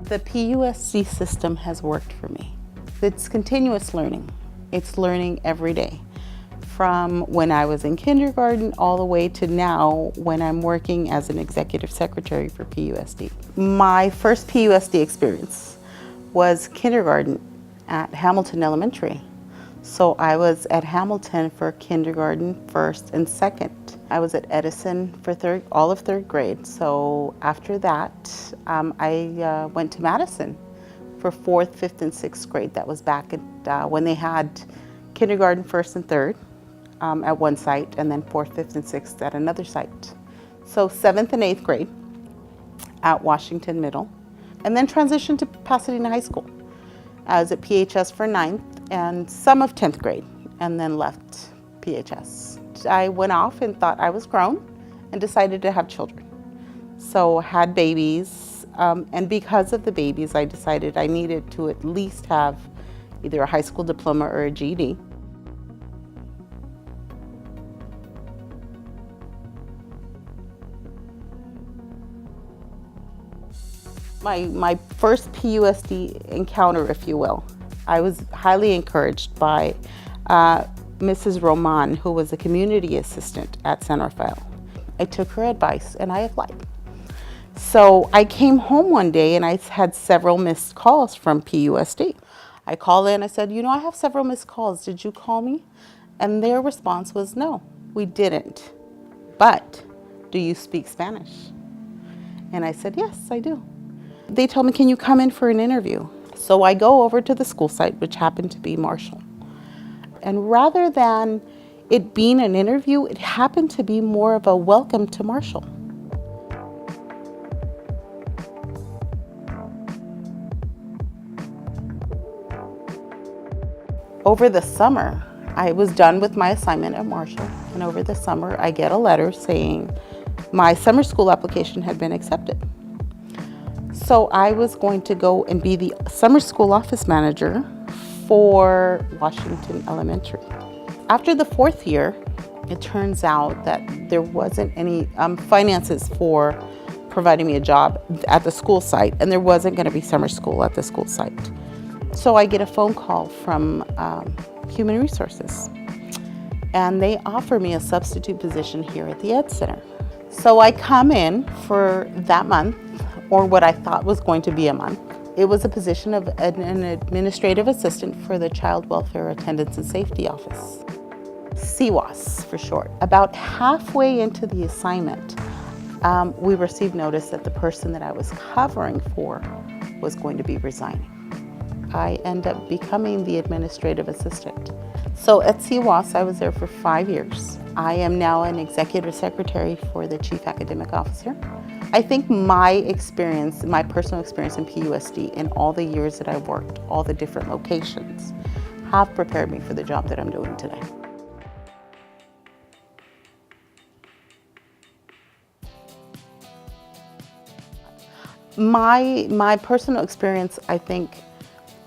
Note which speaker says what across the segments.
Speaker 1: The PUSD system has worked for me. It's continuous learning. It's learning every day. From when I was in kindergarten all the way to now when I'm working as an executive secretary for PUSD. My first PUSD experience was kindergarten at Hamilton Elementary. So I was at Hamilton for kindergarten, first and second. I was at Edison for all of third grade. So after that, I went to Madison for fourth, fifth, and sixth grade. That was back at, when they had kindergarten, first and third at one site, and then fourth, fifth, and sixth at another site. So seventh and eighth grade at Washington Middle, and then transitioned to Pasadena High School. I was at PHS for ninth and some of 10th grade, and then left PHS. I went off and thought I was grown and decided to have children. So had babies, and because of the babies, I decided I needed to at least have either a high school diploma or a GED. My first PUSD encounter, if you will, I was highly encouraged by Mrs. Roman, who was a community assistant at San Rafael. I took her advice and I applied. So I came home one day and I had several missed calls from PUSD. I called in, I said, you know, I have several missed calls. Did you call me? And their response was, no, we didn't. But do you speak Spanish? And I said, yes, I do. They told me, can you come in for an interview? So I go over to the school site, which happened to be Marshall. And rather than it being an interview, it happened to be more of a welcome to Marshall. Over the summer, I was done with my assignment at Marshall. And over the summer, I get a letter saying my summer school application had been accepted. So I was going to go and be the summer school office manager for Washington Elementary. After the fourth year, it turns out that there wasn't any finances for providing me a job at the school site, and there wasn't going to be summer school at the school site. So I get a phone call from Human Resources, and they offer me a substitute position here at the Ed Center. So I come in for that month, or what I thought was going to be a month. It was a position of an administrative assistant for the Child Welfare Attendance and Safety Office, CWAS for short. About halfway into the assignment, we received notice that the person that I was covering for was going to be resigning. I end up becoming the administrative assistant. So at CWAS, I was there for 5 years. I am now an executive secretary for the chief academic officer. I think my experience, my personal experience in PUSD in all the years that I've worked, all the different locations, have prepared me for the job that I'm doing today. My personal experience, I think,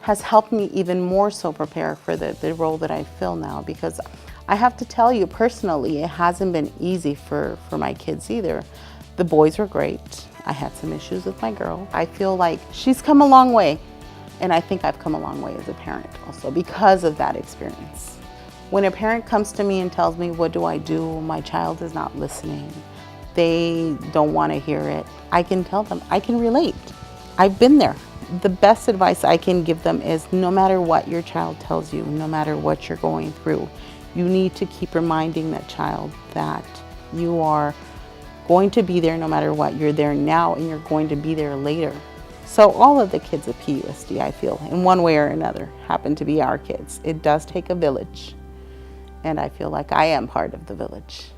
Speaker 1: has helped me even more so prepare for the role that I fill now, because I have to tell you personally, it hasn't been easy for my kids either. The boys were great. I had some issues with my girl. I feel like she's come a long way, and I think I've come a long way as a parent also because of that experience. When a parent comes to me and tells me, what do I do? My child is not listening. They don't want to hear it. I can tell them, I can relate. I've been there. The best advice I can give them is no matter what your child tells you, no matter what you're going through, you need to keep reminding that child that you are going to be there no matter what. You're there now and you're going to be there later. So all of the kids at PUSD, I feel, in one way or another, happen to be our kids. It does take a village, and I feel like I am part of the village.